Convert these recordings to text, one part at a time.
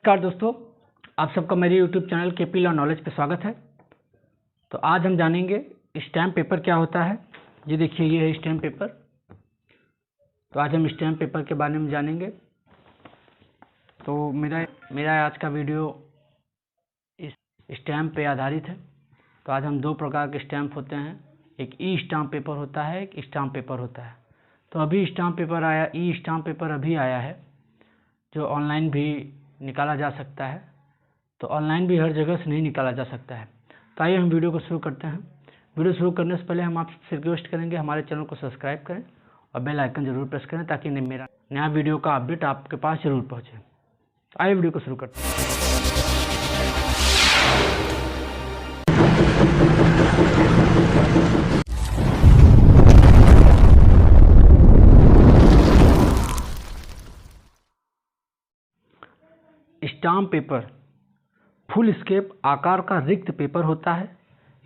नमस्कार दोस्तों, आप सबका मेरे YouTube channel KP law knowledge पे स्वागत है। तो आज हम जानेंगे स्टैम्प पेपर क्या होता है। ये देखिए, ये है स्टैम्प पेपर। तो आज हम स्टैम्प पेपर के बारे में जानेंगे। तो मेरा आज का वीडियो इस स्टैम्प पे आधारित है। तो आज हम दो प्रकार के स्टैम्प होते हैं, एक ई स्टाम्प पेपर होता है, एक स्टाम्प पेपर होता है। तो अभी स्टाम्प पेपर आया, ई स्टाम्प पेपर अभी आया है, जो ऑनलाइन भी निकाला जा सकता है। तो ऑनलाइन भी हर जगह से नहीं निकाला जा सकता है। तो आइए हम वीडियो को शुरू करते हैं। वीडियो शुरू करने से पहले हम आपसे रिक्वेस्ट करेंगे, हमारे चैनल को सब्सक्राइब करें और बेल आइकन जरूर प्रेस करें, ताकि मेरा नया वीडियो का अपडेट आपके पास जरूर पहुंचे। आइए वीडियो को शुरू करते हैं। स्टाम्प पेपर फुल स्केप आकार का रिक्त पेपर होता है।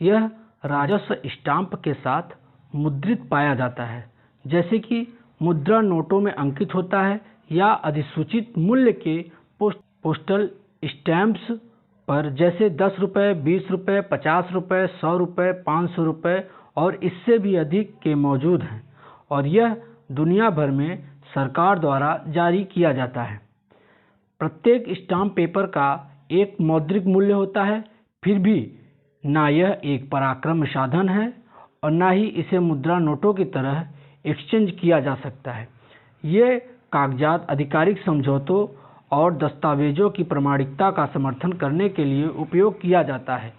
यह राजस्व स्टाम्प के साथ मुद्रित पाया जाता है, जैसे कि मुद्रा नोटों में अंकित होता है या अधिसूचित मूल्य के पोस्टल स्टैम्प्स पर, जैसे 10 रुपये, 20 रुपये, 50 रुपये, 100 रुपये, 500 रुपये और इससे भी अधिक के मौजूद हैं, और यह दुनिया भर में सरकार द्वारा जारी किया जाता है। प्रत्येक स्टाम्प पेपर का एक मौद्रिक मूल्य होता है, फिर भी ना यह एक पराक्रम साधन है और ना ही इसे मुद्रा नोटों की तरह एक्सचेंज किया जा सकता है। ये कागजात आधिकारिक समझौतों और दस्तावेजों की प्रामाणिकता का समर्थन करने के लिए उपयोग किया जाता है,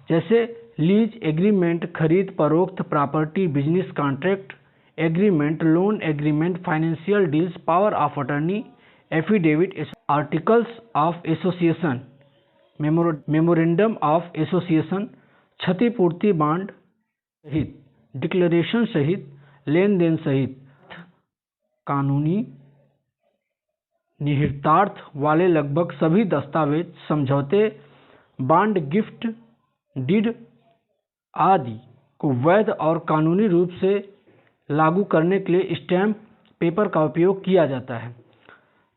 जैसे लीज एग्रीमेंट, खरीद परोक्त, property, business contract agreement, loan agreement, financial deals, power of attorney, affidavit, articles of association, memorandum of association, क्षतिपूर्ति बांड सहित, डिक्लेरेशन सहित, लेन देन सहित कानूनी निहितार्थ वाले लगभग सभी दस्तावेज, समझौते, बांड, गिफ्ट डीड आदि को वैध और कानूनी रूप से लागू करने के लिए स्टैम्प पेपर का उपयोग किया जाता है।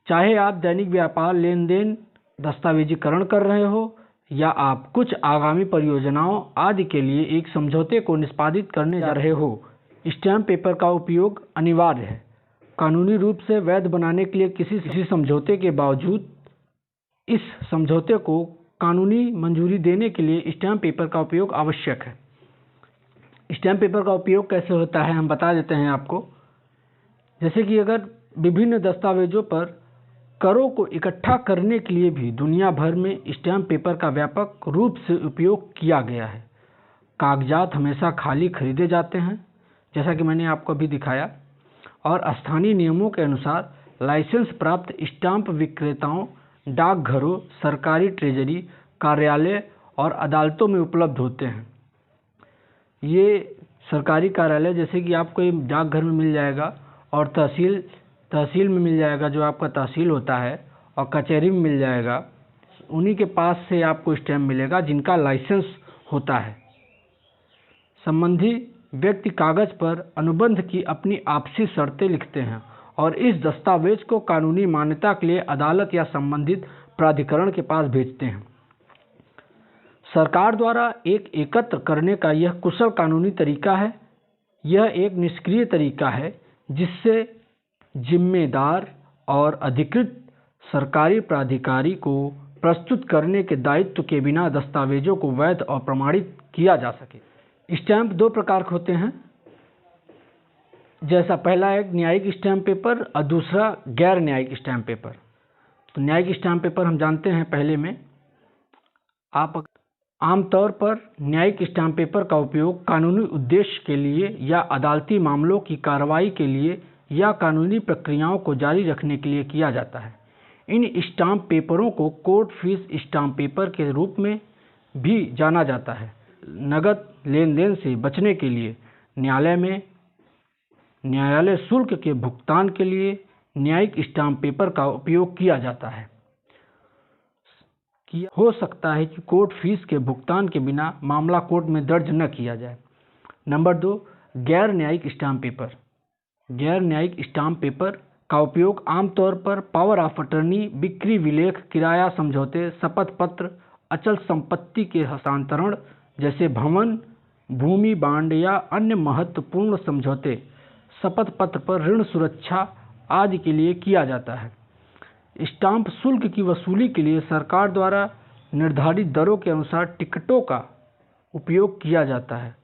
चाहे आप दैनिक व्यापार, लेन देन, दस्तावेजीकरण कर रहे हो, या आप कुछ आगामी परियोजनाओं आदि के लिए एक समझौते को निष्पादित करने जा रहे हो, स्टैम्प पेपर का उपयोग अनिवार्य है। कानूनी रूप से वैध बनाने के लिए किसी समझौते के बावजूद इस समझौते को कानूनी मंजूरी देने के लिए स्टैम्प पेपर का उपयोग आवश्यक है। स्टैम्प पेपर का उपयोग कैसे होता है हम बता देते हैं आपको। जैसे कि अगर विभिन्न दस्तावेजों पर करों को इकट्ठा करने के लिए भी दुनिया भर में स्टैम्प पेपर का व्यापक रूप से उपयोग किया गया है। कागजात हमेशा खाली खरीदे जाते हैं, जैसा कि मैंने आपको अभी दिखाया, और स्थानीय नियमों के अनुसार लाइसेंस प्राप्त स्टाम्प विक्रेताओं, डाकघरों, सरकारी ट्रेजरी कार्यालय और अदालतों में उपलब्ध होते हैं। ये सरकारी कार्यालय जैसे कि आपको डाकघर में मिल जाएगा, और तहसील में मिल जाएगा, जो आपका तहसील होता है, और कचहरी में मिल जाएगा। उन्हीं के पास से आपको स्टैम्प मिलेगा जिनका लाइसेंस होता है। संबंधी व्यक्ति कागज पर अनुबंध की अपनी आपसी शर्तें लिखते हैं और इस दस्तावेज को कानूनी मान्यता के लिए अदालत या संबंधित प्राधिकरण के पास भेजते हैं। सरकार द्वारा एकत्र करने का यह कुशल कानूनी तरीका है। यह एक निष्क्रिय तरीका है जिससे जिम्मेदार और अधिकृत सरकारी प्राधिकारी को प्रस्तुत करने के दायित्व के बिना दस्तावेजों को वैध और प्रमाणित किया जा सके। स्टैम्प दो प्रकार के होते हैं, जैसा पहला एक न्यायिक स्टैम्प पेपर और दूसरा गैर न्यायिक स्टैम्प पेपर। तो न्यायिक स्टैम्प पेपर हम जानते हैं पहले में। आप आमतौर पर न्यायिक स्टैम्प पेपर का उपयोग कानूनी उद्देश्य के लिए या अदालती मामलों की कार्रवाई के लिए या कानूनी प्रक्रियाओं को जारी रखने के लिए किया जाता है। इन स्टाम्प पेपरों को कोर्ट फीस स्टाम्प पेपर के रूप में भी जाना जाता है। नकद लेन देन से बचने के लिए न्यायालय शुल्क के भुगतान के लिए न्यायिक स्टाम्प पेपर का उपयोग किया जाता है। हो सकता है कि कोर्ट फीस के भुगतान के बिना मामला कोर्ट में दर्ज न किया जाए। नंबर 2, गैर न्यायिक स्टाम्प पेपर। गैर न्यायिक स्टाम्प पेपर का उपयोग आमतौर पर पावर ऑफ अटर्नी, बिक्री विलेख, किराया समझौते, शपथ पत्र, अचल संपत्ति के हस्तांतरण जैसे भवन, भूमि बांड या अन्य महत्वपूर्ण समझौते, शपथ पत्र पर ऋण सुरक्षा आदि के लिए किया जाता है। स्टाम्प शुल्क की वसूली के लिए सरकार द्वारा निर्धारित दरों के अनुसार टिकटों का उपयोग किया जाता है।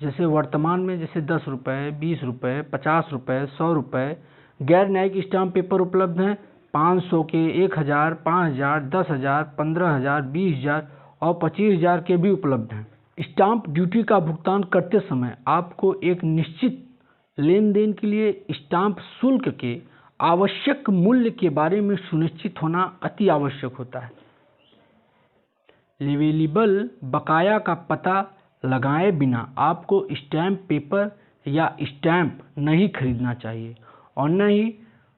जैसे वर्तमान में जैसे 10 रुपये, 20 रुपये, 50 रुपये, 100 रुपये। गैर न्यायिक स्टाम्प पेपर उपलब्ध हैं 500 के, 1000, 5000, 10,000, 15,000, 20,000 और 25,000 के भी उपलब्ध हैं। स्टाम्प ड्यूटी का भुगतान करते समय आपको एक निश्चित लेन देन के लिए स्टाम्प शुल्क के आवश्यक मूल्य के बारे में सुनिश्चित होना अति आवश्यक होता है। लेवेलेबल बकाया का पता लगाए बिना आपको स्टैम्प पेपर या स्टैम्प नहीं खरीदना चाहिए और न ही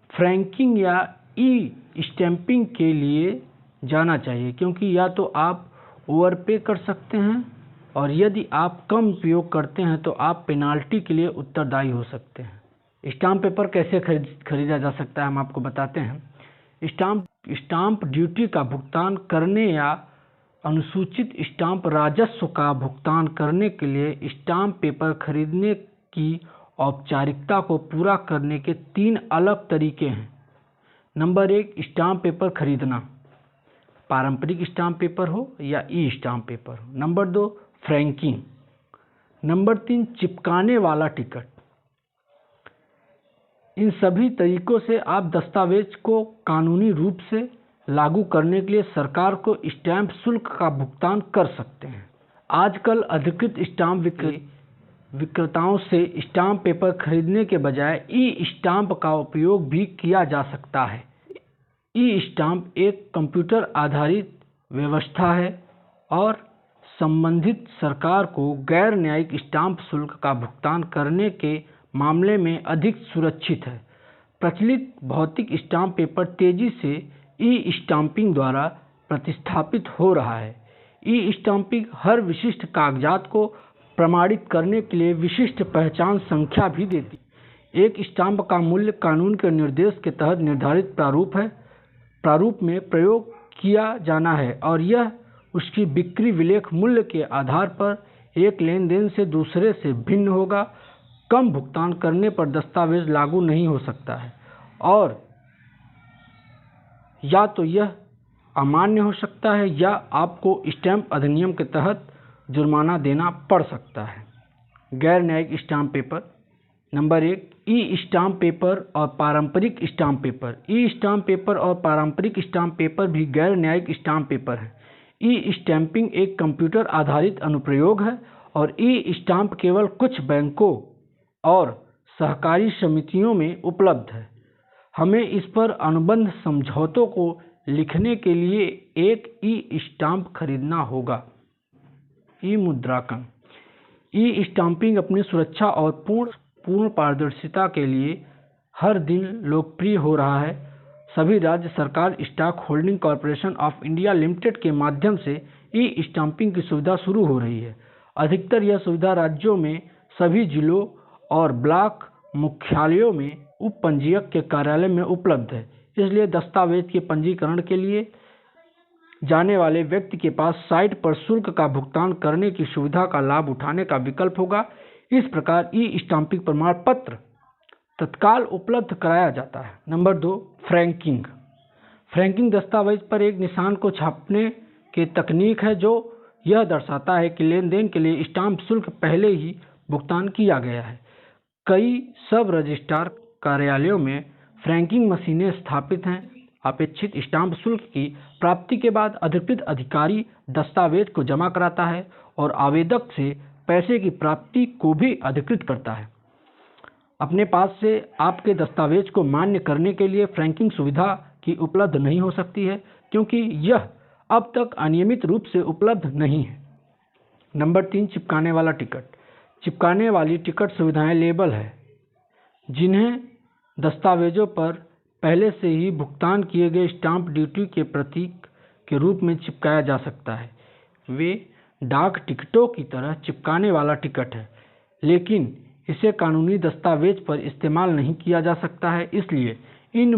फ्रैंकिंग या ई स्टैंपिंग के लिए जाना चाहिए, क्योंकि या तो आप ओवरपे कर सकते हैं और यदि आप कम उपयोग करते हैं तो आप पेनाल्टी के लिए उत्तरदायी हो सकते हैं। स्टाम्प पेपर कैसे खरीदा जा सकता है हम आपको बताते हैं। स्टाम्प ड्यूटी का भुगतान करने या अनुसूचित स्टाम्प राजस्व का भुगतान करने के लिए स्टाम्प पेपर खरीदने की औपचारिकता को पूरा करने के 3 अलग तरीके हैं। नंबर 1, स्टाम्प पेपर खरीदना, पारंपरिक स्टाम्प पेपर हो या ई स्टाम्प पेपर हो। Number 2, franking. नंबर 3, चिपकाने वाला टिकट। इन सभी तरीकों से आप दस्तावेज को कानूनी रूप से लागू करने के लिए सरकार को स्टैम्प शुल्क का भुगतान कर सकते हैं। आजकल अधिकृत स्टाम्प विक्रेताओं से स्टाम्प पेपर खरीदने के बजाय ई स्टाम्प का उपयोग भी किया जा सकता है। ई स्टाम्प एक कंप्यूटर आधारित व्यवस्था है और संबंधित सरकार को गैर न्यायिक स्टाम्प शुल्क का भुगतान करने के मामले में अधिक सुरक्षित है। प्रचलित भौतिक स्टाम्प पेपर तेजी से ई स्टाम्पिंग द्वारा प्रतिस्थापित हो रहा है। ई स्टाम्पिंग हर विशिष्ट कागजात को प्रमाणित करने के लिए विशिष्ट पहचान संख्या भी देती है। एक स्टाम्प का मूल्य कानून के निर्देश के तहत निर्धारित प्रारूप में प्रयोग किया जाना है और यह उसकी बिक्री विलेख मूल्य के आधार पर एक लेन देन से दूसरे से भिन्न होगा। कम भुगतान करने पर दस्तावेज लागू नहीं हो सकता है और या तो यह अमान्य हो सकता है या आपको स्टैम्प अधिनियम के तहत जुर्माना देना पड़ सकता है। गैर न्यायिक stamp paper. Number 1, e stamp paper और पारंपरिक stamp paper. E stamp paper और पारंपरिक स्टाम्प पेपर भी गैर न्यायिक स्टाम्प पेपर है। ई स्टैंपिंग एक कंप्यूटर आधारित अनुप्रयोग है और ई स्टाम्प केवल कुछ बैंकों और सहकारी समितियों में उपलब्ध है। हमें इस पर अनुबंध समझौतों को लिखने के लिए एक ई स्टाम्प खरीदना होगा। ई मुद्रांकन। ई स्टाम्पिंग अपनी सुरक्षा और पूर्ण पारदर्शिता के लिए हर दिन लोकप्रिय हो रहा है। सभी राज्य सरकार stock holding corporation of India limited के माध्यम से ई स्टाम्पिंग की सुविधा शुरू हो रही है। अधिकतर यह सुविधा राज्यों में सभी जिलों और ब्लॉक मुख्यालयों में उप पंजीयक के कार्यालय में उपलब्ध है। इसलिए दस्तावेज के पंजीकरण के लिए जाने वाले व्यक्ति के पास साइट पर शुल्क का भुगतान करने की सुविधा का लाभ उठाने का विकल्प होगा। इस प्रकार ई स्टाम्पिंग प्रमाण पत्र तत्काल उपलब्ध कराया जाता है। Number 2, franking. फ्रैंकिंग दस्तावेज पर एक निशान को छापने की तकनीक है जो यह दर्शाता है कि लेन देन के लिए स्टाम्प शुल्क पहले ही भुगतान किया गया है। कई सब रजिस्ट्रार कार्यालयों में फ्रैंकिंग मशीनें स्थापित हैं। अपेक्षित स्टाम्प शुल्क की प्राप्ति के बाद अधिकृत अधिकारी दस्तावेज को जमा कराता है और आवेदक से पैसे की प्राप्ति को भी अधिकृत करता है। अपने पास से आपके दस्तावेज को मान्य करने के लिए फ्रैंकिंग सुविधा की उपलब्ध नहीं हो सकती है क्योंकि यह अब तक अनियमित रूप से उपलब्ध नहीं है। नंबर 3, चिपकाने वाला टिकट। चिपकाने वाली टिकट सुविधाएं लेबल है जिन्हें दस्तावेजों पर पहले से ही भुगतान किए गए स्टाम्प ड्यूटी के प्रतीक के रूप में चिपकाया जा सकता है। वे डाक टिकटों की तरह चिपकाने वाला टिकट है, लेकिन इसे कानूनी दस्तावेज पर इस्तेमाल नहीं किया जा सकता है। इसलिए इन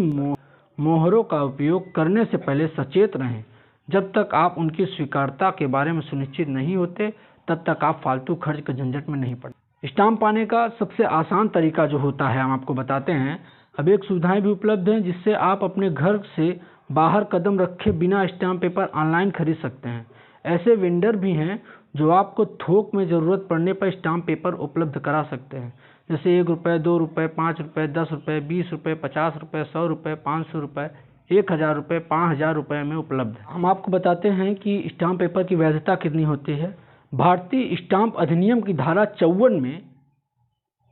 मोहरों का उपयोग करने से पहले सचेत रहें। जब तक आप उनकी स्वीकार्यता के बारे में सुनिश्चित नहीं होते, तब तक आप फालतू खर्च के झंझट में नहीं पड़ते। स्टाम्प पाने का सबसे आसान तरीका जो होता है हम आपको बताते हैं। अब एक सुविधाएं भी उपलब्ध हैं जिससे आप अपने घर से बाहर कदम रखे बिना स्टाम्प पेपर ऑनलाइन खरीद सकते हैं। ऐसे वेंडर भी हैं जो आपको थोक में ज़रूरत पड़ने पर स्टाम्प पेपर उपलब्ध करा सकते हैं, जैसे 1 रुपये, 2 रुपये, 5 रुपये, 10 रुपये, 20 रुपये, 50 रुपये, 100 रुपये, 500 रुपये, 1000 रुपये, 5000 रुपये में उपलब्ध है। हम आपको बताते हैं कि स्टाम्प पेपर की वैधता कितनी होती है। भारतीय स्टाम्प अधिनियम की धारा 54 में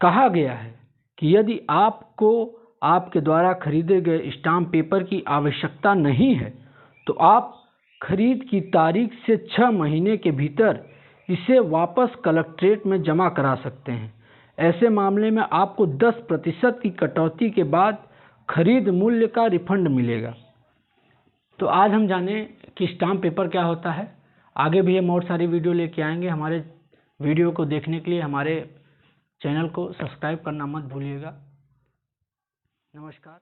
कहा गया है कि यदि आपको आपके द्वारा खरीदे गए स्टाम्प पेपर की आवश्यकता नहीं है, तो आप खरीद की तारीख से 6 महीने के भीतर इसे वापस कलेक्ट्रेट में जमा करा सकते हैं। ऐसे मामले में आपको 10% की कटौती के बाद खरीद मूल्य का रिफंड मिलेगा। तो आज हम जाने कि स्टाम्प पेपर क्या होता है। आगे भी हम और सारी वीडियो लेके आएंगे। हमारे वीडियो को देखने के लिए हमारे चैनल को सब्सक्राइब करना मत भूलिएगा। नमस्कार।